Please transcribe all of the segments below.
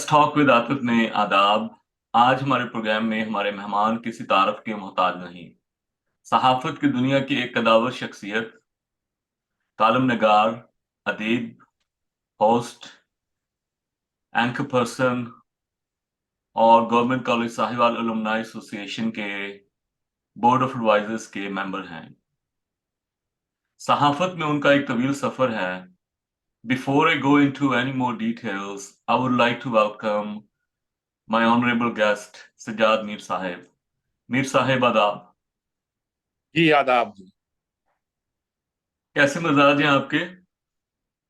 Let's talk with Atif में आदाब। आज हमारे प्रोग्राम में हमारे मेहमान किसी तारफ के मोहताज नहीं। सहाफत की दुनिया की एक कदावर शख्सियत, कालम नगार, अदीब, होस्ट, एंकर पर्सन और government college Sahiwal alumni association के बोर्ड ऑफ एडवाइजर्स के मेंबर हैं। सहाफत में उनका एक तवील सफर है। Before I go into any more details, I would like to welcome my honorable guest, Sajjad Mir Sahib. Mir Sahib आदाब। जी आदाब जी। कैसे मिजाज हैं आपके?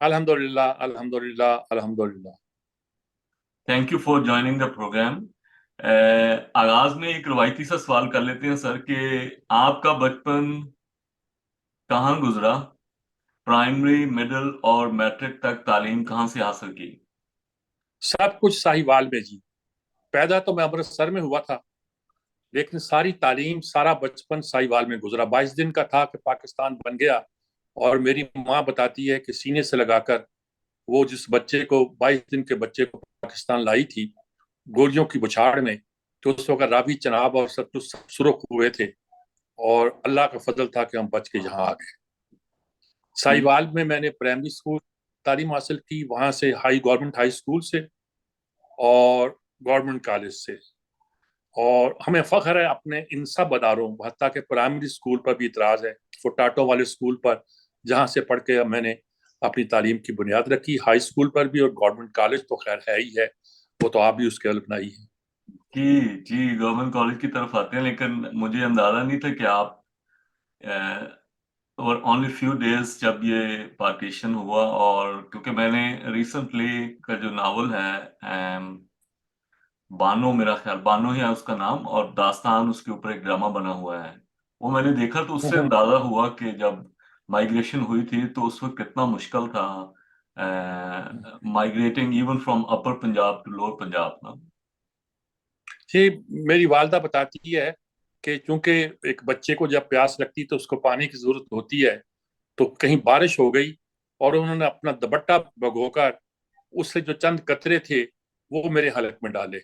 अल्हम्दुलिल्लाह अल्हम्दुलिल्लाह अल्हम्दुलिल्लाह। Thank you for joining the program. आगाज में एक रवायती सा सवाल कर लेते हैं सर कि आपका बचपन कहाँ गुजरा? प्राइमरी, मिडिल और मैट्रिक तक तालीम कहाँ से हासिल की? सब कुछ साहिवाल में जी। पैदा तो मैं अमृतसर में हुआ था, लेकिन सारी तालीम सारा बचपन साहिवाल में गुजरा। 22 दिन का था कि पाकिस्तान बन गया, और मेरी माँ बताती है कि सीने से लगाकर वो जिस बच्चे को 22 दिन के बच्चे को पाकिस्तान लाई थी गोलियों की बौछार में, तो उस वक्त रावी चनाब और सब सुरख हुए थे, और अल्लाह का फजल था कि हम बच के यहाँ आ गए। जी साहिवाल में मैंने प्राइमरी स्कूल तालीम हासिल की, वहां से गवर्नमेंट हाई स्कूल से और गवर्नमेंट कॉलेज से। और हमें फख्र है अपने इन सब अदारों, हत्ता के प्राइमरी स्कूल पर भी इतराज है, फुटाटो वाले स्कूल पर जहाँ से पढ़ के मैंने अपनी तालीम की बुनियाद रखी, हाई स्कूल पर भी, और गवर्नमेंट कॉलेज तो खैर है ही है, वो तो आप भी उसके अलपनाई है। जी जी, गवर्नमेंट कॉलेज की तरफ आते हैं, लेकिन मुझे अंदाजा नहीं था कि आप और ओनली फ्यू डेज जब ये पार्टीशन हुआ। और क्योंकि मैंने रिसेंटली का जो नावल है, बानो, मेरा ख्याल बानो ही है उसका नाम, और दास्तान उसके ऊपर एक ड्रामा बना हुआ है, वो मैंने देखा तो उससे अंदाजा हुआ कि जब माइग्रेशन हुई थी तो उस वक्त कितना मुश्किल था migrating even from upper Punjab to lower Punjab ना। जी, मेरी वालदा बताती है कि चूंकि एक बच्चे को जब प्यास लगती तो उसको पानी की जरूरत होती है, तो कहीं बारिश हो गई और उन्होंने अपना दुपट्टा भगोकर उससे जो चंद कतरे थे वो मेरे हलक में डाले।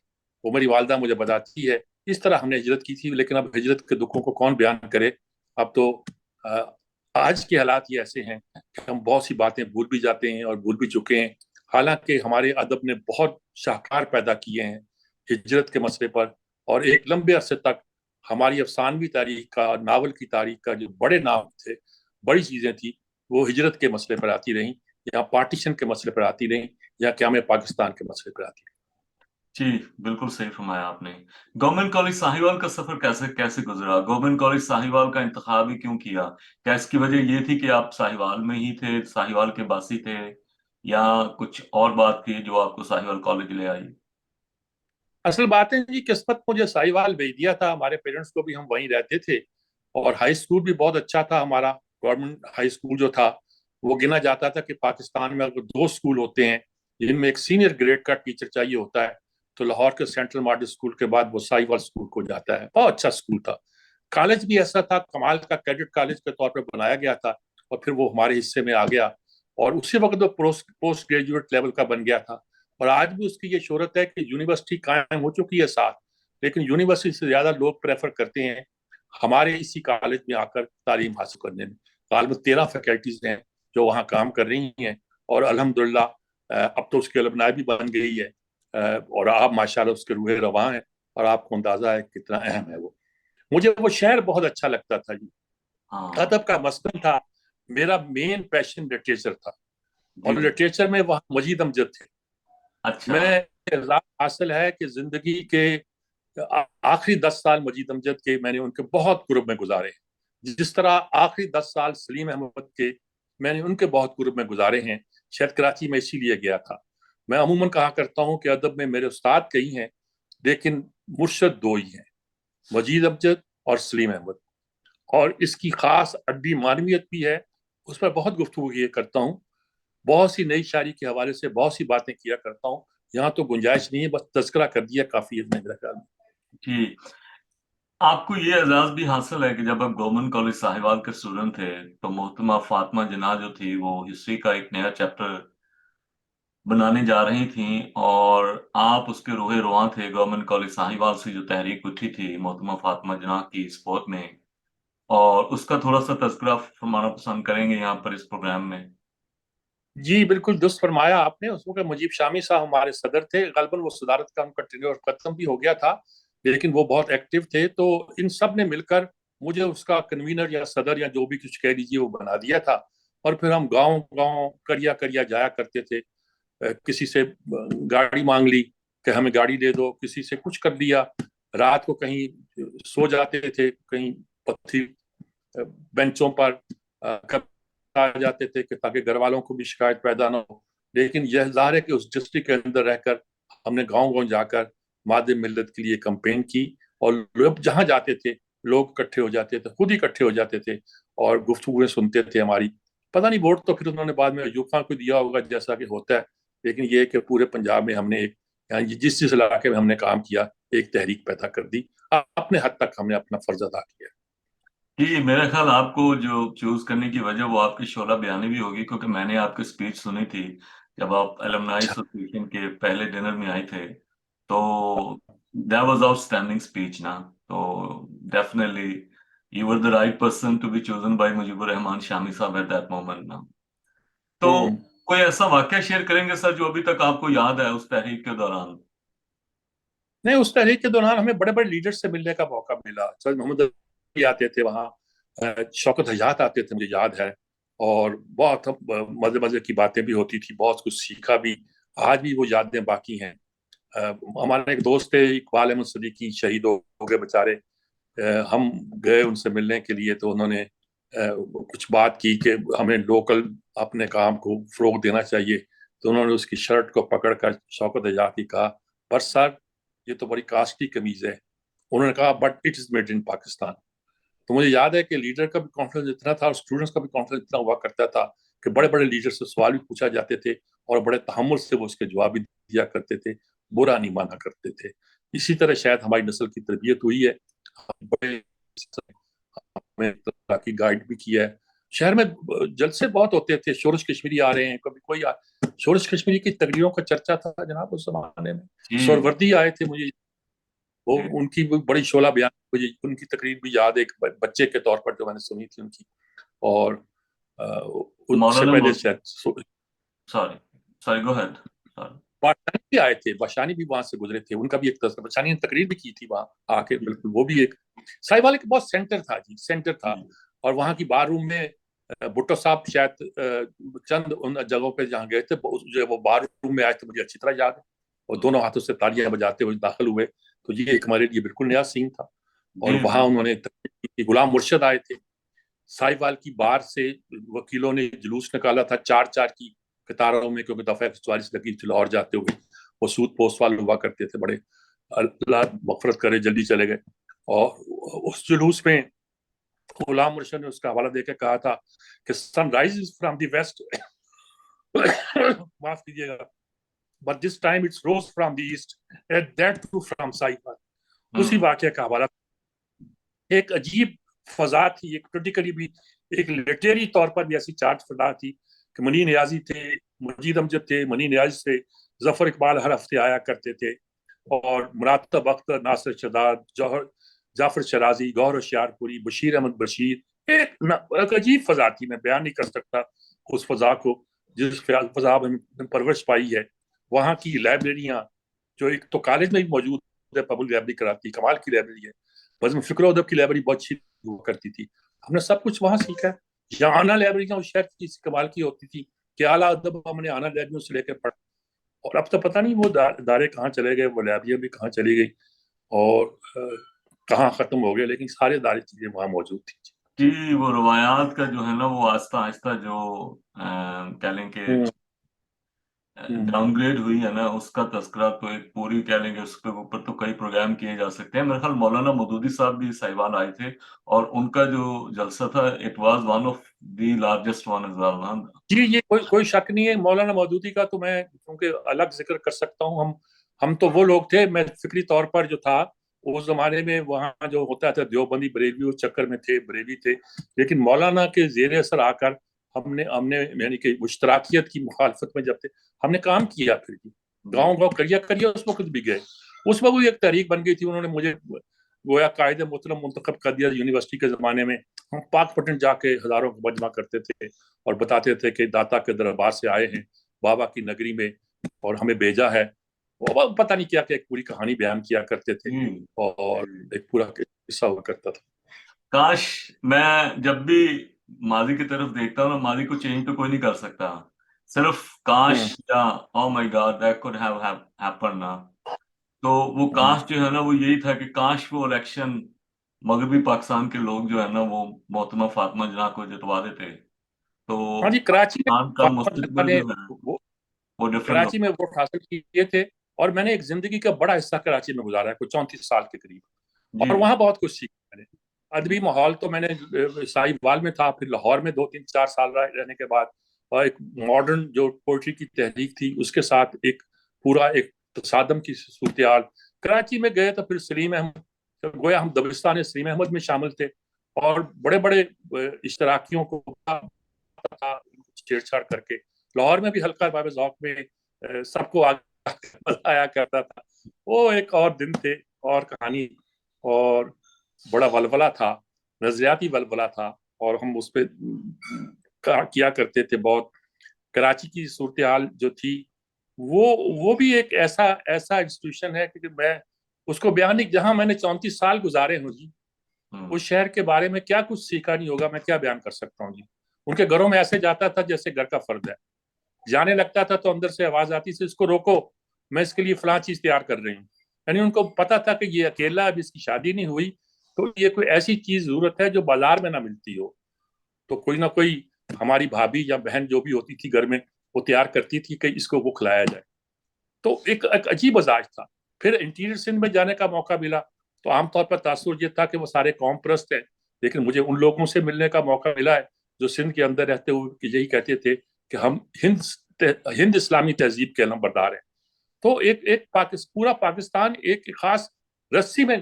वो मेरी वालदा मुझे बताती है। इस तरह हमने हिजरत की थी, लेकिन अब हिजरत के दुखों को कौन बयान करे। अब तो अ, आज के हालात ये ऐसे हैं कि हम बहुत सी बातें भूल भी जाते हैं और भूल भी चुके हैं। हालांकि हमारे अदब ने बहुत शाहकार पैदा किए हैं हिजरत के मसले पर, और एक लंबे अरसे तक हमारी अफसानवी तारीख का, नावल की तारीख का जो बड़े नाम थे, बड़ी चीजें थी, वो हिजरत के मसले पर आती रहीं, या पार्टीशन के मसले पर आती रहीं, या क्या में पाकिस्तान के मसले पर आती रहीं। जी, बिल्कुल सही फरमाया आपने। गवर्नमेंट कॉलेज साहिवाल का सफर कैसे कैसे गुजरा? गवर्नमेंट कॉलेज साहिवाल का इंतखाब ही क्यों किया? क्या इसकी वजह ये थी कि आप साहिवाल में ही थे, साहिवाल के बासी थे, या कुछ और बात थी जो आपको साहिवाल कॉलेज ले आई? असल बात है जी, किस्मत मुझे साहिवाल भेज दिया था। हमारे पेरेंट्स को भी, हम वहीं रहते थे, और हाई स्कूल भी बहुत अच्छा था हमारा। गवर्नमेंट हाई स्कूल जो था वो गिना जाता था कि पाकिस्तान में अगर दो स्कूल होते हैं जिनमें एक सीनियर ग्रेड का टीचर चाहिए होता है, तो लाहौर के सेंट्रल मॉडल स्कूल के बाद वो साहिवाल स्कूल को जाता है। बहुत अच्छा स्कूल था। कॉलेज भी ऐसा था, कमाल का कैडेट कॉलेज के तौर पर बनाया गया था, और फिर वो हमारे हिस्से में आ गया, और उसी वक्त वो पोस्ट ग्रेजुएट लेवल का बन गया था। और आज भी उसकी ये शोहरत है कि यूनिवर्सिटी कायम हो चुकी है साथ, लेकिन यूनिवर्सिटी से ज्यादा लोग प्रेफर करते हैं हमारे इसी कॉलेज में आकर तालीम हासिल करने में। कॉलेज में 13 फैकल्टीज हैं जो वहाँ काम कर रही हैं, और अल्हम्दुलिल्लाह अब तो उसकी अलमनाई भी बन गई है, और आप माशाल्लाह उसके रूहे रवां हैं, और आपको अंदाजा है कितना अहम है वो। मुझे वो शहर बहुत अच्छा लगता था जी। हाँ। अदब का मस्कन था। मेरा मेन पैशन लिटरेचर था, जी और जी। लिटरेचर में वहाँ मजीद अमजद थे। अच्छा। मैं एग्जाम हासिल है कि जिंदगी के आखिरी 10 साल मजीद अमजद के मैंने उनके बहुत कुर्ब में गुजारे हैं। जिस तरह आखिरी 10 साल सलीम अहमद के मैंने उनके बहुत कुर्ब में गुजारे हैं। शायद कराची में इसीलिए गया था। मैं अमूमन कहा करता हूँ कि अदब में मेरे उस्ताद कई हैं, लेकिन मुर्शद दो ही हैं, मजीद अमजद और सलीम अहमद। और इसकी खास अदबी मानवियत भी है, उस पर बहुत गुफ्तगू ये करता हूँ। बहुत सी नई शायरी के हवाले से बहुत सी बातें किया करता हूँ। यहाँ तो गुंजाइश नहीं है, बस तज़किरा कर दिया काफी है मेरे ख्याल में। जी, आपको ये एजाज भी हासिल है कि जब आप गवर्नमेंट कॉलेज साहिवाल के स्टूडेंट थे तो मोहतरमा फातिमा जिन्ना जो थी वो हिस्ट्री का एक नया चैप्टर بنانے جا رہی تھیں، اور آپ اس کے روح رواں تھے۔ گورنمنٹ کالج ساہیوال سے جو تحریک اٹھی تھی محترمہ فاطمہ جناح کی سپورٹ میں، اور اس کا تھوڑا سا تذکرہ فرمانا پسند کریں گے یہاں پر اس پروگرام میں؟ جی بالکل درست فرمایا آپ نے. اس وقت مجیب شامی صاحب ہمارے صدر تھے. غالباً وہ صدارت کا ان کا ٹینیور ختم بھی ہو گیا تھا، لیکن وہ بہت ایکٹیو تھے. تو ان سب نے مل کر مجھے اس کا کنوینر یا صدر یا جو بھی کچھ کہہ دیجیے وہ بنا دیا تھا. اور پھر ہم گاؤں گاؤں کریا کریا جایا کرتے تھے. کسی سے گاڑی مانگ لی کہ ہمیں گاڑی دے دو، کسی سے کچھ کر دیا. رات کو کہیں سو جاتے تھے، کہیں پتھری بینچوں پر آ جاتے تھے کہ تاکہ گھر والوں کو بھی شکایت پیدا نہ ہو. لیکن یہ ظاہر ہے کہ اس ڈسٹرکٹ کے اندر رہ کر ہم نے گاؤں گاؤں جا کر مادہ ملت کے لیے کمپین کی. اور لوگ جہاں جاتے تھے لوگ اکٹھے ہو جاتے تھے، خود ہی اکٹھے ہو جاتے تھے اور گفتگویں سنتے تھے ہماری. پتہ نہیں ووٹ تو پھر انہوں نے بعد میں ایوب خان کو دیا ہوگا جیسا کہ ہوتا ہے. لیکن یہ کہ پورے پنجاب میں ہم نے ایک، یعنی جس علاقے میں ہم نے کام کیا، ایک تحریک پیدا کر دی. اپنے حد تک ہم نے اپنا فرض ادا کیا. جی، میرا خیال آپ کو جو چوز کرنے کی وجہ وہ آپ کی شعلہ بیانی بھی ہوگی، کیونکہ میں نے آپ کی اسپیچ سنی تھی جب آپ الومنائی اچھا. ایسوسیشن کے پہلے ڈنر میں آئے تھے. تو that was outstanding speech نا. تو definitely you were the right person to be chosen by Mujeeb الرحمان شامی صاحب at that moment نا. تو ہوں. کوئی ایسا واقعہ شیئر کریں گے سر جو ابھی تک آپ کو یاد ہے اس تحریک کے دوران؟ نہیں، اس تحریک کے دوران ہمیں بڑے بڑے لیڈر سے ملنے کا موقع ملا. سر محمد علی آتے تھے وہاں، شوکت حیات آتے تھے، مجھے یاد ہے. اور بہت مزے مزے کی باتیں بھی ہوتی تھی، بہت کچھ سیکھا بھی. آج بھی وہ یادیں باقی ہیں. ہمارا ایک دوست تھے اقبال احمد صدیقی، شہید ہو گئے بےچارے. ہم گئے ان سے ملنے کے لیے تو انہوں نے کچھ بات کی کہ ہمیں لوکل اپنے کام کو فروغ دینا چاہیے. تو انہوں نے اس کی شرٹ کو پکڑ کر شوکت حیات ہی کہا، پر سر یہ تو بڑی کاسٹلی قمیض ہے. انہوں نے کہا but it is made in Pakistan. تو مجھے یاد ہے کہ لیڈر کا بھی کانفیڈنس اتنا تھا اور اسٹوڈنٹس کا بھی کانفیڈنس اتنا ہوا کرتا تھا کہ بڑے بڑے لیڈر سے سوال بھی پوچھا جاتے تھے اور بڑے تحمل سے وہ اس کے جواب بھی دیا کرتے تھے، برا نہیں مانا کرتے تھے. اسی طرح شاید ہماری نسل کی تربیت ہوئی ہے. بڑے ہمیں کی گائیڈ بھی کیا ہے. شہر میں جلسے بہت ہوتے تھے، شورش کشمیری آ رہے ہیں، کبھی کوئی شورش کشمیری کی تقریروں کا چرچا تھا جناب اس زمانے میں. جی سوروردی آئے تھے، مجھے وہ جی ان کی بڑی شعلہ بیان، مجھے ان کی تقریر بھی یاد ہے ایک بچے کے طور پر جو میں نے سنی تھی ان کی. اور اس سے مولانا پہلے شاید سوری سوری گو ہیڈ. سوری. باشانی بھی آئے تھے، باشانی بھی وہاں سے گزرے تھے. ان کا بھی ایک تذکرہ، باشانی نے تقریر بھی کی تھی وہاں آ کے. بالکل وہ بھی ایک سائی والے کا بہت سینٹر تھا جی، سینٹر تھا. اور وہاں کی بار روم میں بھٹو صاحب شاید چند ان جگہوں پہ جہاں گئے تھے جو وہ بار روم میں آئے تھے، مجھے اچھی طرح یاد ہے. اور دونوں ہاتھوں سے تالیاں بجاتے ہوئے داخل ہوئے. تو یہ ایک ہمارے لیے بالکل نیا سین تھا. اور جی وہاں انہوں نے غلام مرشد آئے تھے. سائی وال کی بار سے وکیلوں نے جلوس نکالا تھا چار چار کی قطاروں میں، کیونکہ دفعہ 44 لگی تھی لاہور جاتے ہوئے. وہ سود پوسٹ والے ہوا کرتے تھے بڑے، اللہ مغفرت کرے جلدی چلے گئے. اور اس جلوس میں غلام مرشد نے اس کا حوالہ دے کے کہا تھا کہ sun rise from the west معاف کیجیے گا، but this time it's rose from the east and that too from سائیپا. اسی واقعہ کا حوالہ. ایک عجیب فضا تھی، ایک پولیٹیکلی بھی، ایک لٹریری طور پر بھی ایسی چارج فضا تھی کہ منی نیازی تھے، مجید امجد تھے، منی نیاز تھے، ظفر اقبال ہر ہفتے آیا کرتے تھے. اور مراتب اختر، ناصر شداد، جعفر شرازی، گوہر ہوشیارپوری، بشیر احمد بشیر. ایک عجیب فضا تھی، میں بیان نہیں کر سکتا اس فضا کو جس فضا میں پرورش پائی ہے. وہاں کی لائبریریاں جو ایک تو کالج میں بھی موجود ہے، پبلک لائبریری کراتی، کمال کی لائبریری ہے. بزم فکر و ادب کی لائبریری بہت اچھی ہوا کرتی تھی. ہم نے سب کچھ وہاں سیکھا. یہاں آنا لائبریریاں اس شہر کی کمال کی ہوتی تھی کہ اعلیٰ ادب ہم نے آنا لائبریریوں سے لے کے پڑھا. اور اب تو پتہ نہیں وہ ادارے کہاں چلے گئے، وہ لائبریریاں بھی کہاں چلی گئی اور کہاں ختم ہو گئے. لیکن سارے ادارے چیزیں وہاں موجود تھی. جی، وہ روایات کا جو ہے نا وہ آہستہ آہستہ جو کہہ لیں کہ ڈاؤن گریڈ ہوئی ہے نا، اس کا تذکرہ تو ایک پوری کہہ لیں گے، اس کے اوپر تو کئی پروگرام کیے جا سکتے ہیں. میرے خیال مولانا مودودی صاحب بھی سائیوال آئے تھے، اور ان کا جو جلسہ تھا it was one of the largest one as well. جی یہ کوئی شک نہیں ہے. مولانا مودودی کا تو میں کیونکہ الگ ذکر کر سکتا ہوں. ہم تو وہ لوگ تھے، میں فکری طور پر جو تھا اس زمانے میں وہاں جو ہوتا تھا دیوبندی بریلوی اس چکر میں تھے، بریلوی تھے. لیکن مولانا کے زیر اثر آ کر ہم نے یعنی کہ اشتراکیت کی مخالفت میں جب تھے ہم نے کام کیا، پھر گاؤں گاؤں کریا اس وقت بھی گئے، اس وقت بھی ایک تحریک بن گئی تھی، انہوں نے مجھے گویا قائد محترم منتخب کر دیا یونیورسٹی کے زمانے میں، ہم پاک پٹن جا کے ہزاروں کو مجمع کرتے تھے اور بتاتے تھے کہ داتا کے دربار سے آئے ہیں بابا کی نگری میں اور ہمیں بھیجا ہے، اور پتہ نہیں کیا کہ ایک پوری کہانی بیان کیا کرتے تھے اور ایک پورا قصہ ہوا کرتا تھا۔ کاش میں جب بھی ماضی کی طرف دیکھتا ہوں نا، ماضی کو چینج تو کوئی نہیں کر سکتا، صرف کاش یا oh my god that could have happen نا، تو وہ کاش جو ہے نا وہ یہی تھا کہ کاش وہ الیکشن مغربی پاکستان کے لوگ جو ہے نا وہ محترمہ فاطمہ جناح کو جتوا دیتے، تو ہاں جی، کراچی پاکستان کا مستقبل میں جو ہے وہ وہ ڈفرینٹ کراچی میں ہوتا ووٹ حاصل کیے تھے، اور میں نے ایک زندگی کا بڑا حصہ کراچی میں گزارا ہے، کوئی 34 سال کے قریب، جی اور وہاں بہت کچھ سیکھا میں نے۔ جی ادبی ماحول تو میں نے ساہیوال میں تھا، پھر لاہور میں 2 3 4 سال رہنے کے بعد، اور ایک ماڈرن جو پوئٹری کی تحریک تھی اس کے ساتھ ایک پورا ایک تصادم کی صورتحال۔ کراچی میں گئے تو پھر سلیم احمد، گویا ہم دبستان سلیم احمد میں شامل تھے، اور بڑے بڑے اشتراکیوں کو چھیڑ چھاڑ کر کے لاہور میں بھی ہلکا باب ذوق میں سب کو آگے آیا کرتا تھا۔ وہ ایک اور دن تھے اور کہانی، اور بڑا ولولہ تھا، نظریاتی ولولہ تھا، اور ہم اس پہ کیا کرتے تھے بہت۔ کراچی کی صورتحال جو تھی وہ بھی ایک ایسا انسٹیٹیوشن ہے کہ میں اس کو بیان نہیں، جہاں میں نے 34 سال گزارے ہوں جی، اس شہر کے بارے میں کیا کچھ سیکھا نہیں ہوگا، میں کیا بیان کر سکتا ہوں جی۔ ان کے گھروں میں ایسے جاتا تھا جیسے گھر کا فرد ہے، جانے لگتا تھا تو اندر سے آواز آتی تھی اس کو روکو، میں اس کے لیے فلاں چیز تیار کر رہی ہوں، یعنی ان کو پتا تھا کہ یہ اکیلا، اب اس کی شادی نہیں ہوئی تو یہ کوئی ایسی چیز ضرورت ہے جو بازار میں نہ ملتی ہو، تو کوئی نہ کوئی ہماری بھابھی یا بہن جو بھی ہوتی تھی گھر میں وہ تیار کرتی تھی کہ اس کو وہ کھلایا جائے، تو ایک عجیب مزاج تھا۔ پھر انٹیریئر سندھ میں جانے کا موقع ملا تو عام طور پر تاثر یہ تھا کہ وہ سارے قوم پرست ہیں، لیکن مجھے ان لوگوں سے ملنے کا موقع ملا ہے جو سندھ کے اندر رہتے ہوئے یہی کہتے تھے کہ ہم ہند اسلامی تہذیب کے علم بردار ہیں۔ تو پورا پاکستان ایک خاص رسی میں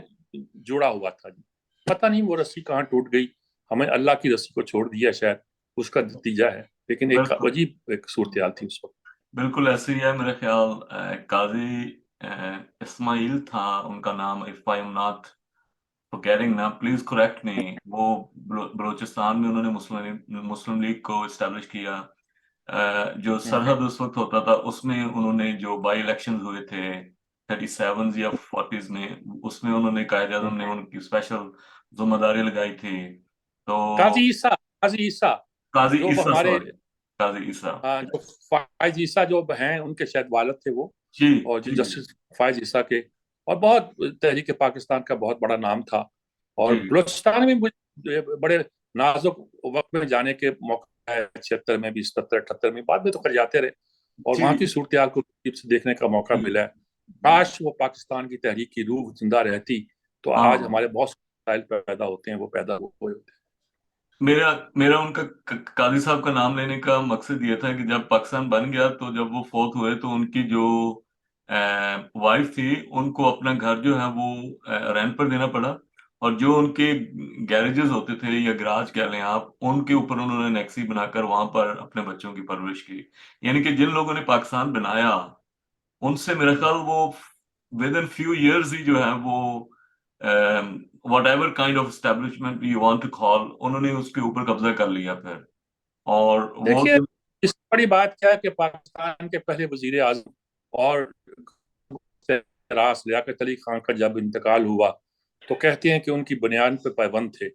جڑا ہوا تھا جی، پتہ نہیں وہ رسی کہاں ٹوٹ گئی، ہمیں اللہ کی رسی کو چھوڑ دیا شاید، اس کا نتیجہ ہے، لیکن ایک بالکل عجیب ایک صورتحال تھی اس وقت۔ بالکل ایسے ہی ہے میرے خیال قاضی اسماعیل تھا ان کا نام، if I am not forgetting نا، پلیز کریکٹ می، وہ بلوچستان میں انہوں نے مسلم لیگ کو اسٹیبلش کیا، جو سرحد اس وقت ہوتا تھا اس میں انہوں نے جو بائی الیکشن ہوئے تھے 37 یا 40 میں، اس میں انہوں نے قائد اعظم نے ان کی اسپیشل ذمہ داری لگائی تھی، تو قاضی عیسیٰ قاضی جو عیسیٰ ہمارے سوری قاضی عیسیٰ جو فائز عیسیٰ جو ہیں ان کے شاید والد تھے وہ، جی اور جو جی جسٹس فائز عیسیٰ کے، اور بہت تحریک پاکستان کا بہت بڑا نام تھا، اور جی بلوچستان میں مجھے بڑے نازک وقت میں جانے کے موقع ہے، 76 میں بھی، 77 78 میں، بعد میں تو کر جاتے رہے، اور جی وہاں کی صورتحال کو قریب سے دیکھنے کا موقع ملا ہے۔ کاش وہ پاکستان کی تحریک کی روح زندہ رہتی تو ہاں، آج ہمارے بہت سے مسائل پیدا ہوتے ہیں وہ پیدا ہوئے ہوتے ہیں۔ میرا ان کا قاضی صاحب کا نام لینے کا مقصد یہ تھا کہ جب پاکستان بن گیا تو جب وہ فوت ہوئے تو ان کی جو وائف تھی ان کو اپنا گھر جو ہے وہ رینٹ پر دینا پڑا، اور جو ان کے گیریجز ہوتے تھے یا گراج کہہ لیں آپ، ان کے اوپر انہوں نے نیکسی بنا کر وہاں پر اپنے بچوں کی پرورش کی، یعنی کہ جن لوگوں نے پاکستان بنایا ان سے میرا خیال وہ ود ان فیو ایئرز ہی جو ہے وہ whatever kind of establishment you want to call, انہوں نے اس کے اوپر قبضہ کر لیا پھر، اور وہ دیکھیے اس سے بڑی بات کیا ہے کہ پاکستان کے پہلے وزیر اعظم اور راس لیاقت علی خان کا جب انتقال ہوا تو کہتے ہیں کہ ان کی بنیاد پہ پابند تھے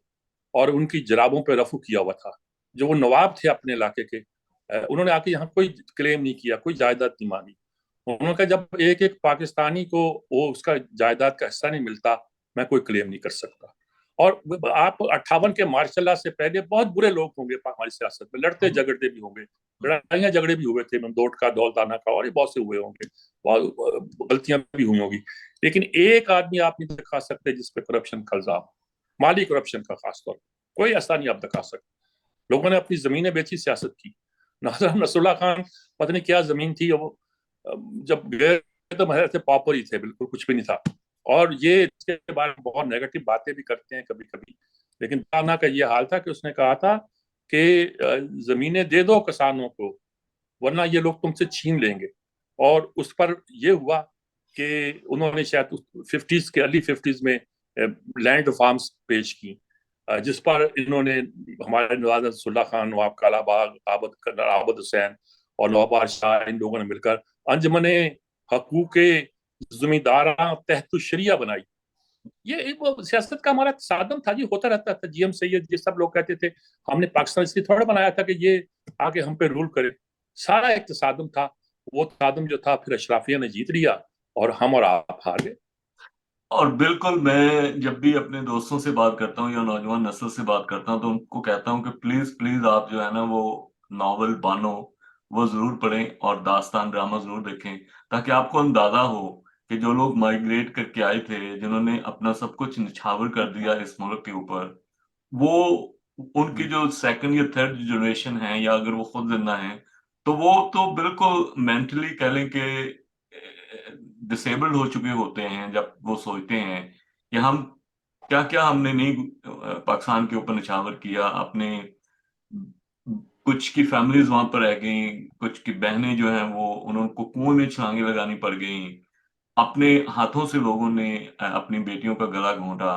اور ان کی جرابوں پہ رفع کیا ہوا تھا، جو وہ نواب تھے اپنے علاقے کے، انہوں نے آ کے یہاں کوئی کلیم نہیں کیا، کوئی جائیداد نہیں مانگی، انہوں نے کہا جب ایک ایک پاکستانی کو وہ اس کا جائیداد کا حصہ نہیں ملتا میں کوئی کلیم نہیں کر سکتا۔ اور آپ 58 کے مارچ اللہ سے پہلے بہت برے لوگ ہوں گے ہماری سیاست میں، لڑتے جھگڑتے بھی ہوں گے، لڑائیاں جھگڑے بھی ہوئے تھے، ممدوٹ کا، دولتانہ کا، اور یہ بہت سے ہوئے ہوں گے، بہت غلطیاں بھی ہوئی ہوں گی، لیکن ایک آدمی آپ نہیں دکھا سکتے جس پہ کرپشن کا الزام، مالی کرپشن کا خاص طور پر کوئی ایسا نہیں آپ دکھا سکتے۔ لوگوں نے اپنی زمینیں بیچی سیاست کی، نصر اللہ خان پتہ نہیں کیا زمین تھی، وہ جب گئے تو محض پاپر ہی تھے، بالکل کچھ بھی نہیں تھا، اور یہ اس کے بارے میں بہت نیگیٹو باتیں بھی کرتے ہیں کبھی کبھی، لیکن دانا کا یہ حال تھا کہ اس نے کہا تھا कि जमीनें दे दो किसानों को वरना ये लोग तुमसे छीन लेंगे। और उस पर ये हुआ कि उन्होंने शायद 50s के अर्ली 50s में लैंड रिफॉर्म्स पेश की, जिस पर इन्होंने हमारे नवाब रसूलुल्लाह खान, नवाब कालाबाग, आबद हुसैन और नवाब शाह, इन लोगों ने मिलकर अंजमने हकूक जमींदारा तहत शरिया बनाई। ये एक वो सियासत का हमारा साधन था जी, होता रहता था। जीएम सैयद ये सब लोग कहते थे हमने पाकिस्तान इसलिए थोड़ा बनाया था कि ये आगे हम पे रूल करे। सारा एक तसादम था। वो तसादम जो था फिर अशराफिया ने जीत लिया और हम और आप हार गए। और बिल्कुल, मैं जब भी अपने दोस्तों से बात करता हूँ या नौजवान नस्ल से बात करता हूँ तो उनको कहता हूँ कि प्लीज प्लीज आप जो है ना वो नॉवल बानो वो जरूर पढ़ें और दास्तान ड्रामा जरूर देखें, ताकि आपको अंदाजा हो कि जो लोग माइग्रेट करके आए थे, जिन्होंने अपना सब कुछ निछावर कर दिया इस मुल्क के ऊपर, वो उनकी जो सेकंड या थर्ड जनरेशन है, या अगर वो खुद जिंदा है, तो वो तो बिल्कुल मेंटली कह लें कि डिसेबल्ड हो चुके होते हैं जब वो सोचते हैं कि हम क्या क्या हमने नहीं पाकिस्तान के ऊपर निछावर किया। अपने कुछ की फैमिलीज वहां पर रह गई, कुछ की बहनें जो हैं वो उनको कुएं में छलांगे लगानी पड़ गई, अपने हाथों से लोगों ने अपनी बेटियों का गला घोंटा।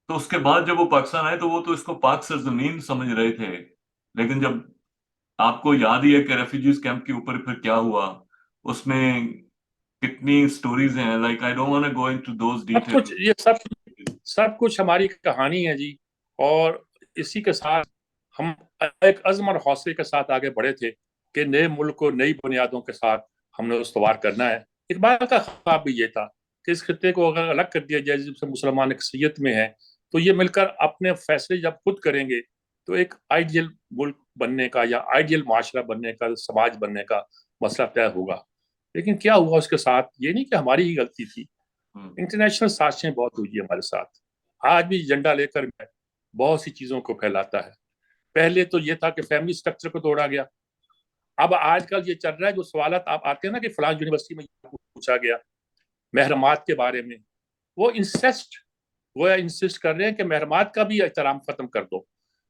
तो उसके बाद जब वो पाकिस्तान आए तो वो तो इसको पाक सरजमीन समझ रहे थे, लेकिन जब आपको याद ही है कि रेफ्यूजीज कैंप के ऊपर फिर क्या हुआ, उसमें कितनी स्टोरीज हैं। Like I don't want to go into those सब कुछ डिटेल। ये सब सब कुछ हमारी कहानी है जी। और इसी के साथ हम एक अज़्म और हौसले के साथ आगे बढ़े थे कि नए मुल्क को नई बुनियादों के साथ हमने उसवार करना है। इकबाल का ख्वाब भी ये था कि इस खत्ते को अगर अलग कर दिया जाए जिससे मुसलमान अक्सरियत में है, तो ये मिलकर अपने फैसले जब खुद करेंगे तो एक आइडियल मुल्क बनने का या आइडियल माशरा बनने का, समाज बनने का मसला तय होगा। लेकिन क्या हुआ उसके साथ, ये नहीं कि हमारी ही गलती थी, इंटरनेशनल साजिशें बहुत हुई है हमारे साथ। आज भी एजेंडा लेकर मैं बहुत सी चीजों को फैलाता है। पहले तो ये था कि फैमिली स्ट्रक्चर को तोड़ा गया। अब आजकल ये चल रहा है, जो सवाल आप आते हैं ना कि फलां यूनिवर्सिटी में पूछा गया महरमात के बारे में, वो इंसेस्ट, वो इंसिस्ट कर रहे हैं कि महरमात का भी एहतराम खत्म कर दो।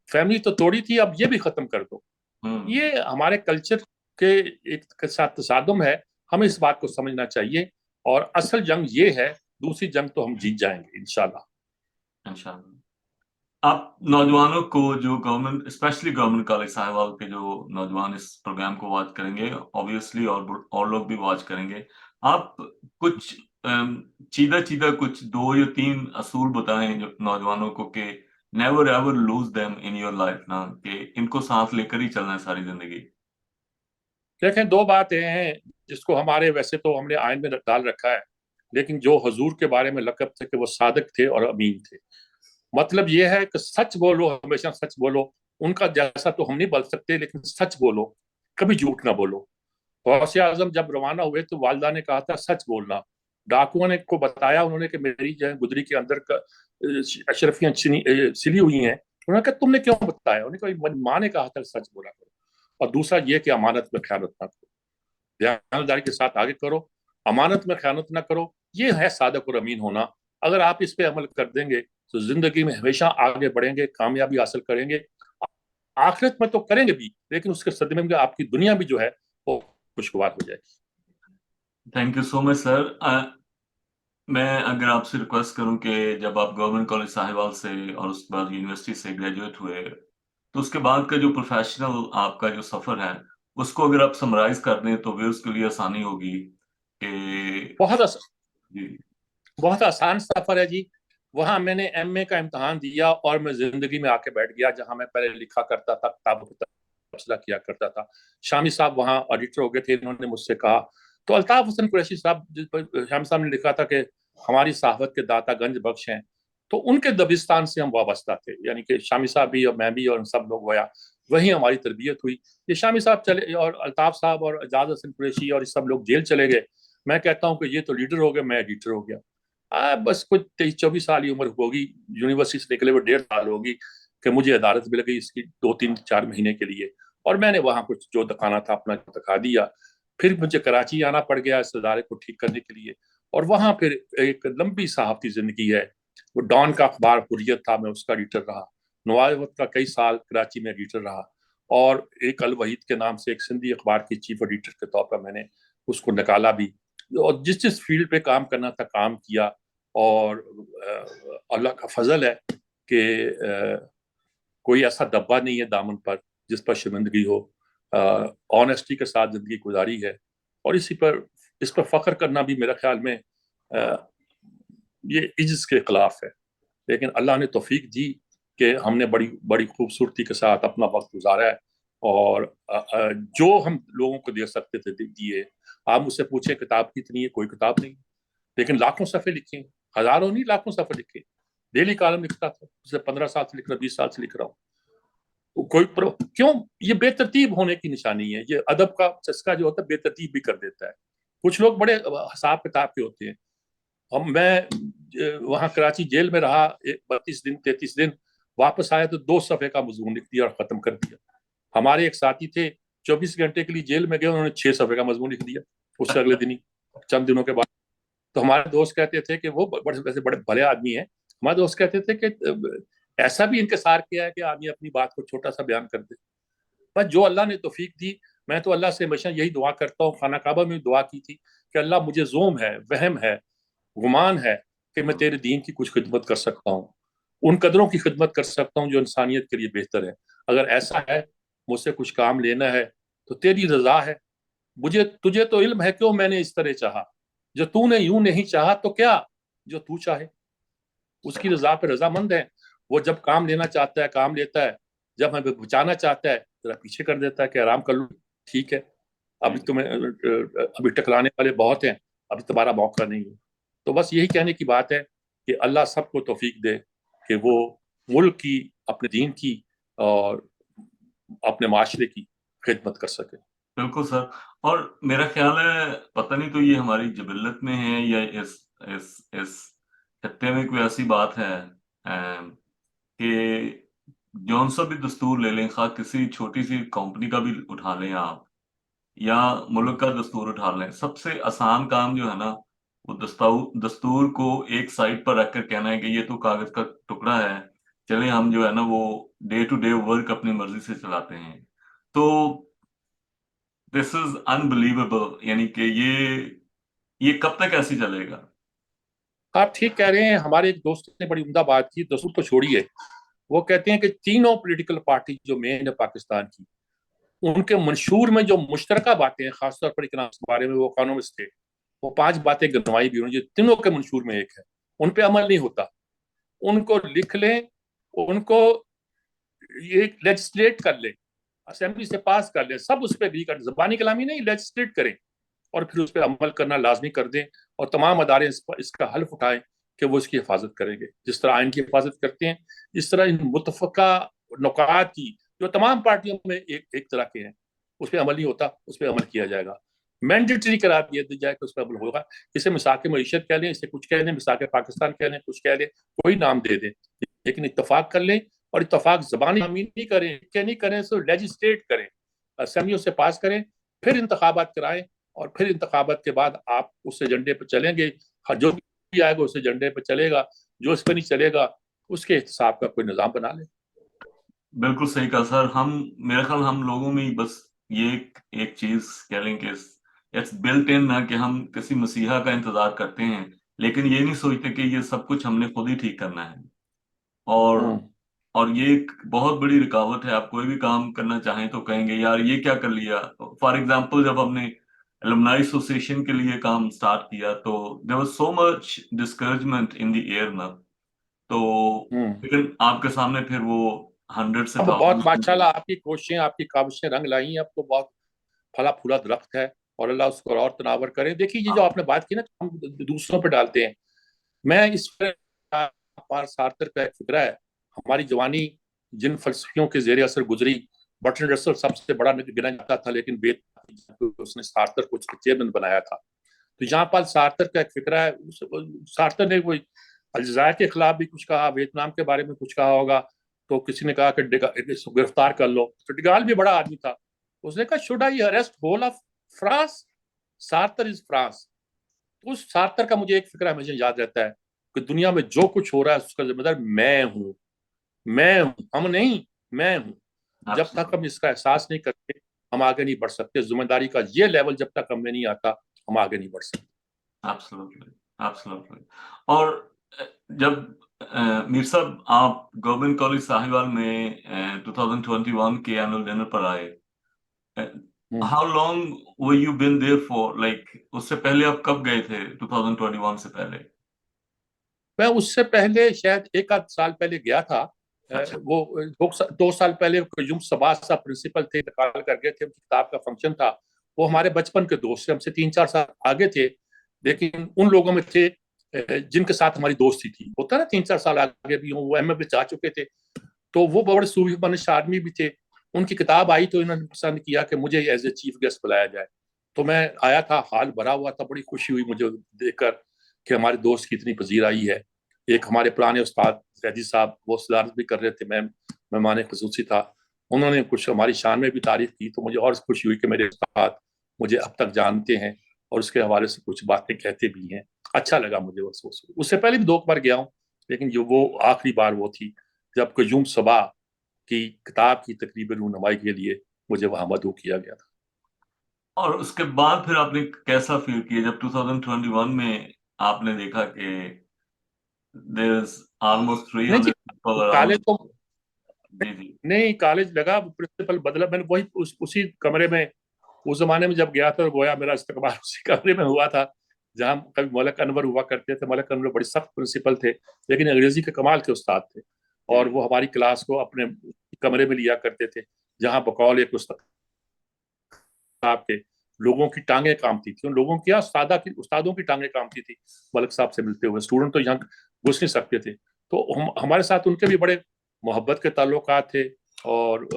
फैमिली तो तोड़ी थी, अब ये भी खत्म कर दो। हम्म। ये हमारे कल्चर के एक के साथ तसादम है। हमें इस बात को समझना चाहिए। और असल जंग ये है, दूसरी जंग तो हम जीत जाएंगे इंशाल्लाह। इंशाल्लाह। आप नौजवानों को, जो government specially government college Sahiwal के जो नौजवान इस प्रोग्राम को वॉच करेंगे ऑब्वियसली, और लोग भी वॉच करेंगे, आप कुछ चीदा चीदा कुछ दो या तीन असूल बताएं जो नौजवानों को कि never ever lose them in your life ना, कि इनको साथ लेकर ही चलना है सारी जिंदगी। देखें, दो बातें हैं जिसको हमारे, वैसे तो हमने आयन में डाल रखा है, लेकिन जो हजूर के बारे में लकब थे कि वो सादक थे और अमीन थे। मतलब ये है कि सच बोलो, हमेशा सच बोलो। उनका जैसा तो हम नहीं बोल सकते, लेकिन सच बोलो, कभी झूठ ना बोलो। गौसे आजम जब रवाना हुए तो वालदा ने कहा था सच बोलना। डाकुओं ने को बताया उन्होंने कि मेरी जो है गुदरी के अंदर का अशरफियां सिली हुई हैं। उन्होंने कहा तुमने क्यों बताया? उन्होंने कहा माँ ने कहा था सच बोला करो। और दूसरा ये कि अमानत में खयानत ना करो, ध्यानदारी के साथ आगे करो, अमानत में खयानत ना करो। ये है सादक और अमीन होना। अगर आप इस पे अमल कर देंगे तो जिंदगी में हमेशा आगे बढ़ेंगे, कामयाबी हासिल करेंगे। आखिरत में तो करेंगे भी, लेकिन उसके सदमे में आपकी दुनिया भी जो है वो खुशगवार हो जाएगी। Thank you so much sir. मैं अगर आपसे रिक्वेस्ट करूं कि जब आप गवर्नमेंट कॉलेज साहिवाल से और उसके बाद यूनिवर्सिटी से ग्रेजुएट हुए, तो उसके बाद का जो प्रोफेशनल आपका जो सफर है, उसको अगर आप समराइज कर दें तो व्यूअर्स के लिए आसानी होगी कि। बहुत जी। बहुत आसान सफर है जी। वहां मैंने एमए का इम्तहान दिया और मैं जिंदगी में आके बैठ गया जहां मैं पहले लिखा करता था, किताबों का तबसरा किया करता था। शामी साहब वहां ऑडिटर हो गए थे, इन्होंने मुझसे कहा, तो अल्ताफ हुसैन कुरैशी साहब, जिस पर शामी साहब ने लिखा था कि हमारी सहावत के दाता गंज बख्श हैं, तो उनके दबिस्तान से हम वाबस्ता थे। यानी कि शामी साहब भी और मैं भी और सब लोग गोया वहीं हमारी तरबियत हुई। ये शामी साहब चले और अल्ताफ साहब और एजाज हसन कुरैशी और सब लोग जेल चले गए। मैं कहता हूँ कि ये तो लीडर हो गए, मैं एडिटर हो गया। बस कुछ 23-24 साल की उम्र होगी, यूनिवर्सिटी से निकले हुए 1.5 साल होगी कि मुझे अदालत मिल गई इसकी 2-3-4 महीने के लिए। और मैंने वहां कुछ जो दिखाना था अपना दिखा दिया। फिर मुझे कराची आना पड़ गया इस अदारे को ठीक करने के लिए। और वहां फिर एक लंबी सहाफती जिंदगी है। वो डॉन का अखबार हुर्रियत था, मैं उसका एडिटर रहा। नवाज वक्त का कई साल कराची में एडिटर रहा, और एक अल वहीद के नाम से एक सिंधी अखबार की चीफ एडिटर के तौर पर मैंने उसको निकाला भी, और जिस जिस फील्ड पे काम करना था काम किया। और अल्लाह का फजल है कि कोई ऐसा दब्बा नहीं है दामन पर जिस पर शर्मिंदगी हो। ऑनेस्टी के साथ जिंदगी गुजारी है, और इस पर फख्र करना भी मेरे ख्याल में ये इज्ज के खिलाफ है। लेकिन अल्लाह ने तौफीक दी कि हमने बड़ी बड़ी खूबसूरती के साथ अपना वक्त गुजारा है, और जो हम लोगों को दे सकते थे दिए। आप मुझसे पूछे किताब कितनी है, कोई किताब नहीं, लेकिन लाखों सफ़े लिखे, हजारों नहीं लाखों सफ़े लिखे। डेली कॉलम लिखता था, पिछले 15 साल से लिख रहा, 20 साल से लिख रहा हूँ। क्यों? ये बेतरतीब होने की निशानी है। ये अदब का चस्का जो होता है बेतरतीब भी कर देता है। कुछ लोग बड़े हिसाब किताब के होते हैं। मैं वहां कराची जेल में रहा 32 दिन 33 दिन, वापस आया तो 2 सफ़े का मजमून लिख दिया और खत्म कर दिया। हमारे एक साथी थे 24 घंटे के लिए जेल में गए, उन्होंने 6 सफ़े का मजमून लिख दिया उससे अगले दिन ही, चंद दिनों के बाद। तो हमारे दोस्त कहते थे कि वो बड़े वैसे बड़े भले आदमी हैं। हमारे दोस्त कहते थे कि ऐसा भी इनकसार किया है कि आदमी अपनी बात को छोटा सा बयान कर दे। बस जो अल्लाह ने तौफीक दी, मैं तो अल्लाह से हमेशा यही दुआ करता हूँ। खाना काबा में दुआ की थी कि अल्लाह मुझे जोम है, वहम है, गुमान है कि मैं तेरे दीन की कुछ खिदमत कर सकता हूँ, उन कदरों की खिदमत कर सकता हूँ जो इंसानियत के लिए बेहतर है। अगर ऐसा है, मुझसे कुछ काम लेना है तो तेरी रजा है। मुझे तुझे तो इल्म है क्यों मैंने इस तरह चाहा, जो तूने यूं नहीं चाहा तो क्या, जो तू चाहे। उसकी रजा पे रजामंद है। वो जब काम लेना चाहता है काम लेता है, जब हमें बचाना चाहता है जरा पीछे कर देता है कि आराम कर लो, ठीक है, अभी तुम्हें अभी टकराने वाले बहुत हैं, अभी तुम्हारा मौका नहीं है। तो बस यही कहने की बात है कि अल्लाह सबको तौफीक दे कि वो मुल्क की, अपने दीन की और अपने माशरे की खिदमत कर सके। बिल्कुल सर। और मेरा ख्याल है पता नहीं तो ये हमारी जिबिल्लत में है या इस खत्ते में कोई ऐसी बात है कि जौन सा भी दस्तूर ले लें, खा किसी छोटी सी कंपनी का भी उठा लें आप, या मुल्क का दस्तूर उठा लें, सबसे आसान काम जो है ना, वो दस्तूर को एक साइड पर रखकर कहना है कि ये तो कागज का टुकड़ा है, चले हम जो है ना वो डे टू डे वर्क अपनी मर्जी से चलाते हैं। तो दिस इज अनबिलीवेबल, यानी कि ये कब तक ऐसे चलेगा? आप ठीक कह रहे हैं। हमारे एक दोस्त ने बड़ी उम्दा बात की, दसूर को छोड़िए। वो कहते हैं कि तीनों पॉलिटिकल पार्टी जो मेन है पाकिस्तान की, उनके मंशूर में जो मुश्तरका बातें हैं, खासतौर पर इकनॉमिक्स के बारे में वो इकोनॉमिस्ट थे, वो 5 बातें गिनवाई भी उन्होंने, जो तीनों के मंशूर में एक है, उन पे अमल नहीं होता। उनको लिख लें, उनको ये लेजिस्लेट कर लें, असेंबली से पास कर लें, सब उस पर एग्री कर, जबानी कलामी नहीं, लेजिस्लेट करें, और फिर उस पर अमल करना लाजमी कर दें। और तमाम अदारे इसका हल्फ उठाएं कि वो इसकी हिफाजत करेंगे, जिस तरह आइन की हिफाजत करते हैं। इस तरह इन मुतफ़क़ा नुकात की जो तमाम पार्टियों में एक तरह के हैं, उस पर अमल नहीं होता, उस पर अमल किया जाएगा। मैंडेटरी करार दिया जाए कि उस पर अमल होगा। इसे मिसाक मीशत कह लें, इसे कुछ कह लें, मिसाक पाकिस्तान कह लें, कुछ कह लें, कोई नाम दे दें, लेकिन इतफाक कर लें। और इतफाक जबानी अमीन नहीं करें, क्या नहीं करें, सो लेजिस्लेट करें, असम्बलियों से पास करें, फिर इंतखाबात कराएं, और फिर इंतखाबात के बाद आप उस एजेंडे पर चलेंगे। जो भी आएगा उस एजेंडे पर चलेगा, जो इस पर नहीं चलेगा उसके हिसाब का कोई निज़ाम बना ले। बिल्कुल सही कहा सर। हम मेरे ख्याल हम लोगों में ही बस ये एक चीज कह लें कि इट्स बिल्ट इन ना, कि हम किसी मसीहा का इंतजार करते हैं, लेकिन ये नहीं सोचते कि ये सब कुछ हमने खुद ही ठीक करना है। और हम्म। और ये एक बहुत बड़ी रुकावट है। आप कोई भी काम करना चाहें तो कहेंगे यार ये क्या कर लिया। फॉर एग्जाम्पल, जब हमने एलुमनाई एसोसिएशन के लिए काम स्टार्ट किया तो there was so much discouragement in the air ना। तो हम्म। लेकिन आपके सामने फिर वो हंड्रेड से अब बहुत थाउजेंड। माशाल्लाह आपकी कोशिशें, आपकी काविशें रंग लाई हैं। अब तो बहुत फला फूला दरख्त है, और अल्लाह उसको और तनावर करे। देखिए, ये जो आपने बात की ना, हम दूसरों पे डालते हैं। मैं इस पर सार्थर का एक फिक्रा है, हमारी जवानी जिन फलसफियों के जेर असर गुजरी। बर्ट्रैंड रसल सबसे बड़ा गिना जाता था, लेकिन उसने सार्थर को उसके चेयरमैन बनाया था। तो जहाँ पर सार्थर का एक फिक्रा है, सार्थर ने कोई अलजायर के खिलाफ भी कुछ कहा, वियतनाम के बारे में कुछ कहा होगा। तो किसी ने कहा कि इसको गिरफ्तार कर लो, तो डिगाल भी बड़ा आदमी था। उसने कहा, should I arrest whole of France, Sartre is France. उस सार्थर का मुझे एक फिक्र हमेशा याद रहता है कि दुनिया में जो कुछ हो रहा है उसका जिम्मेदार मैं हूं। मैं हूँ, हम नहीं, मैं हूँ। जब तक एब्सोल्युटली, हम इसका एहसास नहीं करते हम आगे नहीं बढ़ सकते। जिम्मेदारी का ये लेवल जब तक हमें नहीं आता हम आगे नहीं बढ़ सकते। Absolutely, absolutely. और जब मीर साहब आप गवर्नमेंट कॉलेज साहिवाल में 2021 के एनुअल डिनर पर आए, hmm. How long were you been there for, like उससे पहले आप कब गए थे 2021 से पहले? मैं उससे पहले शायद एक आध साल पहले गया था। अच्छा। वो 2 साल पहले युम सबाज साहब प्रिंसिपल थे, निकाल कर गए थे, उनकी किताब का फंक्शन था। वो हमारे बचपन के दोस्त थे, हमसे 3-4 साल आगे थे, लेकिन उन लोगों में थे जिनके साथ हमारी दोस्ती थी। होता है ना 3-4 साल आगे भी हो, वो एमए जा चुके थे, तो वो बड़े सूफी बनिश आदमी भी थे। उनकी किताब आई तो इन्होंने पसंद किया कि मुझे एज ए चीफ गेस्ट बुलाया जाए। तो मैं आया था, हाल भरा हुआ था, बड़ी खुशी हुई मुझे देखकर कि हमारे दोस्त की इतनी पजीराई है। एक हमारे पुराने उस्ताद फैजी साहब वो सदारत भी कर रहे थे, मैं मेहमान खसूसी था। उन्होंने कुछ हमारी शान में भी तारीफ की, तो मुझे और खुशी हुई कि मेरे उस्ताद मुझे अब तक जानते हैं और उसके हवाले से कुछ बातें कहते भी हैं। अच्छा लगा मुझे वो सोच। उससे पहले भी 2 बार गया हूँ, लेकिन जो वो आखिरी बार वो थी जब क्यूम सबा की किताब की तकरीबन रूनमाई के लिए मुझे वहां मदऊ किया गया था। और उसके बाद फिर आपने कैसा फील किया जब 2021 में आपने देखा कि देयर इज ऑलमोस्ट नहीं जी, 300 पीपल कॉलेज अराउंड? तो जी जी। नहीं, कॉलेज लगा, प्रिंसिपल बदला, मैंने वही उसी कमरे में उस जमाने में जब गया था तो गोया मेरा इस्तेमाल उसी कमरे में हुआ था जहाँ कभी मलक अनवर हुआ करते थे। मलक अनवर बड़े सख्त प्रिंसिपल थे, लेकिन अंग्रेजी के कमाल के उस्ताद थे। जी और वो हमारी क्लास को अपने कमरे में लिया करते थे, जहाँ बकौल एक उस्ताद के लोगों की टांगे कामती थी। उन लोगों की उस्तादों की टांगे कामती थी मलक साहब से मिलते हुए। स्टूडेंट तो यहाँ घुस नहीं सकते थे, तो हमारे साथ उनके भी बड़े मोहब्बत के ताल्लुकात थे। और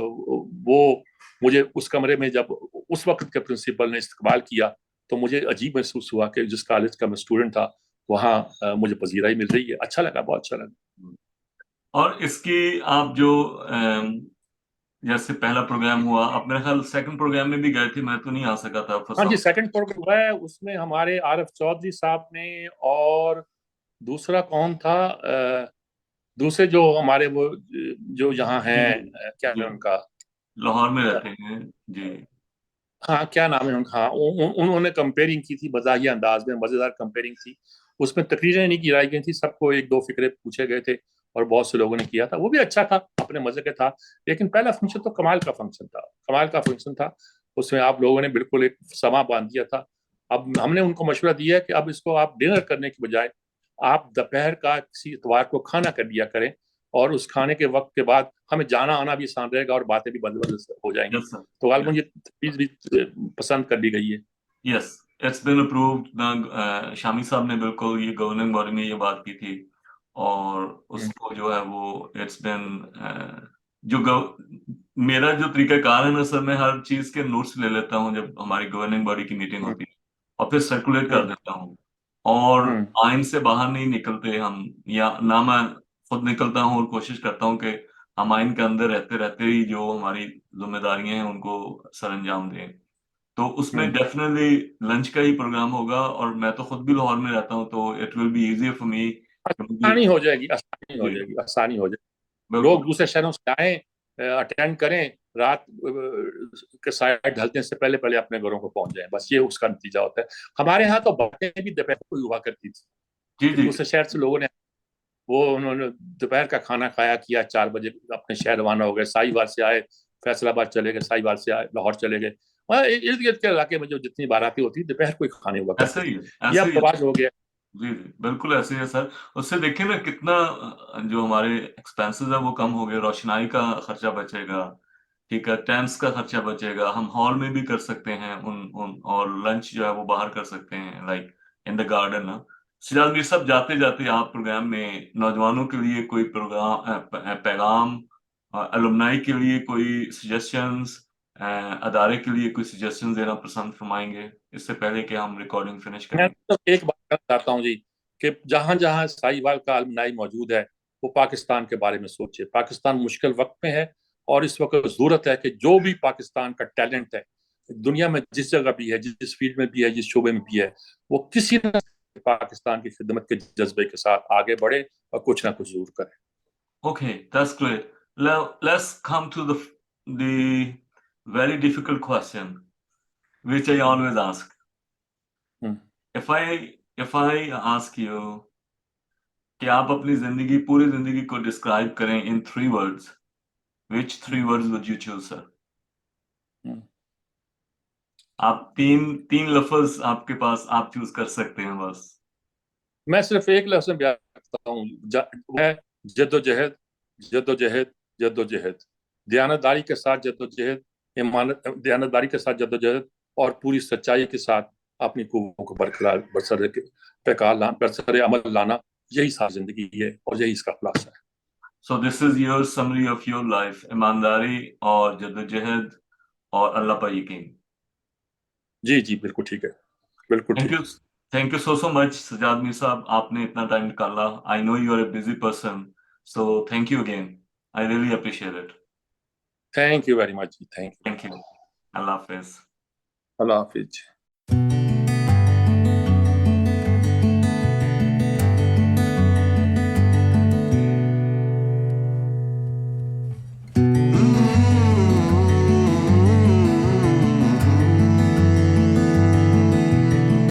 वो मुझे उस कमरे में जब उस वक्त के प्रिंसिपल ने इस्तकबाल किया तो मुझे अजीब महसूस हुआ कि जिस कॉलेज का मैं स्टूडेंट था वहाँ मुझे पजीराई मिल रही है। अच्छा लगा, बहुत अच्छा लगा। और इसकी आप जो जैसे पहला प्रोग्राम हुआ, आप मेरे ख्याल सेकंड प्रोग्राम में भी गए थे, मैं तो नहीं आ सका था फॉर हाँ जी, सम। सेकंड फ्लोर पे हुआ है, उसमें हमारे आरिफ चौधरी साहब ने, और दूसरा कौन था, दूसरे जो हमारे वो जो यहाँ जी हैं, जी क्या जी, है उनका, लाहौर में रहते हैं जी। हाँ क्या नाम है उनका, हाँ उन्होंने कंपेयरिंग की थी मजाहिया अंदाज में, मजेदार कंपेयरिंग थी। उसमें तकरीरें नहीं गिराई गई थी, सबको एक दो फिक्रे पूछे गए थे और बहुत से लोगों ने किया था। वो भी अच्छा था, अपने मजे का था। लेकिन पहला फंक्शन तो कमाल का फंक्शन था, कमाल का फंक्शन था। उसमें आप लोगों ने बिल्कुल एक समा बांध दिया था। अब हमने उनको मशवरा दिया है कि अब इसको आप डिनर करने की बजाय आप दोपहर का किसी इतवार को खाना कर दिया करें, और उस खाने के वक्त के बाद हमें जाना आना भी आसान रहेगा और बातें भी बंद बंद हो जाएंगी। Yes sir. तो गालमन ये चीज भी पसंद कर ली गई है। Yes, it's been approved. Shami साहब ने बिल्कुल ये गवर्निंग बॉडी में ये बात की थी, और हम्म, उसको जो है वो इट्स बीन जो मेरा जो तरीकाकार है ना सर, मैं हर चीज के नोट्स ले लेता हूँ जब हमारी गवर्निंग बॉडी की मीटिंग हम्म, होती है, और फिर सर्कुलेट कर हम्म, देता हूँ। और हम्म, आइन से बाहर नहीं निकलते हम, या ना मैं खुद निकलता हूँ, और कोशिश करता हूँ कि हम आइन के अंदर रहते रहते ही जो हमारी जिम्मेदारियां हैं उनको सर अंजाम दें। तो उसमें हम्म। डेफिनेटली लंच का ही प्रोग्राम होगा, और मैं तो खुद भी लाहौर में रहता हूँ, तो it will be easier for me कि मुझे। आसानी हो जाएगी, आसानी हो जी जाएगी, आसानी हो जाएगी। बिल्कुल। लोग दूसरे शहरों से आए, अटेंड करें, रात के साइड ढलने से पहले पहले अपने घरों को पहुंच जाएं, बस ये उसका नतीजा होता है। हमारे यहाँ तो बातें भी दोपहर को ही हुआ करती थी जी कि जी दूसरे शहर से लोगों ने वो उन्होंने दोपहर का खाना खाया किया, 4 बजे अपने शहर रवाना हो गए। साहिवाल से आए, फैसलाबाद चले गए, साहिवाल से आए लाहौर चले गए। वहाँ इर्द गिर्द के इलाके में जो जितनी बारातें होती दोपहर को ही खाने हुआ ऐसे करते ही थे। है, ये ऐसे अब ही है। रिवाज हो गया। जी जी बिल्कुल ऐसे ही है सर। उससे देखिए ना कितना जो हमारे एक्सपेंसेस है वो कम हो गए, रोशनाई का खर्चा बचेगा, ठीक है, टेंट्स का खर्चा बचेगा, हम हॉल में भी कर सकते हैं उन उन और लंच जो है वो बाहर कर सकते हैं, लाइक इन द गार्डन ना। सिराज मीर साहब, जाते जाते आप प्रोग्राम में नौजवानों के लिए कोई पैगाम, अलुमनाई के लिए कोई सजेशंस, अदारे के लिए कोई सजेशंस देना पसंद फरमाएंगे, इससे पहले कि हम रिकॉर्डिंग फिनिश मैं करें? तो एक बात कहना चाहता हूँ जी, कि जहां जहां साहिवाल का अलमनाई मौजूद है वो पाकिस्तान के बारे में सोचे। पाकिस्तान मुश्किल वक्त में है, और इस वक्त जरूरत है कि जो भी पाकिस्तान का टैलेंट है, दुनिया में जिस जगह भी है, जिस फील्ड में भी है, जिस शोबे में भी है, वो किसी न पाकिस्तान की खिदमत के जज्बे के साथ आगे बढ़े और कुछ ना कुछ जरूर करे। Okay, that's great. Now let's come to the very difficult question, which I always ask. ہوں۔ If I ask you کہ آپ اپنی زندگی پوری زندگی کو ڈسکرائب کریں in 3 words, which 3 words would you choose, sir? آپ تین لفظ آپ کے پاس آپ چوز کر سکتے ہیں بس. میں صرف ایک لفظ میں بیان کرتا ہوں، وہ ہے جد و جہد، جد و جہد، جد و جہد، دیانتداری کے ساتھ جد و جہد، دیانتداری کے ساتھ جد و جہد، اور پوری سچائی کے ساتھ اپنی قوتوں کو برقرار برسر عمل لانا، یہی ساری زندگی ہے اور یہی اس کا خلاصہ ہے. So this is your summary of your life, ایمانداری اور جد و جہد اور اللہ پر یقین. جی بالکل ٹھیک ہے، بالکل ٹھیک ہے. Thank you so much Sajjad Mir صاحب، آپ نے اتنا ٹائم نکالا. I know you are a busy person, so thank you again. I really appreciate it. Thank you very much جی، thank you. Thank you. Allah حافظ. اللہ حافظ.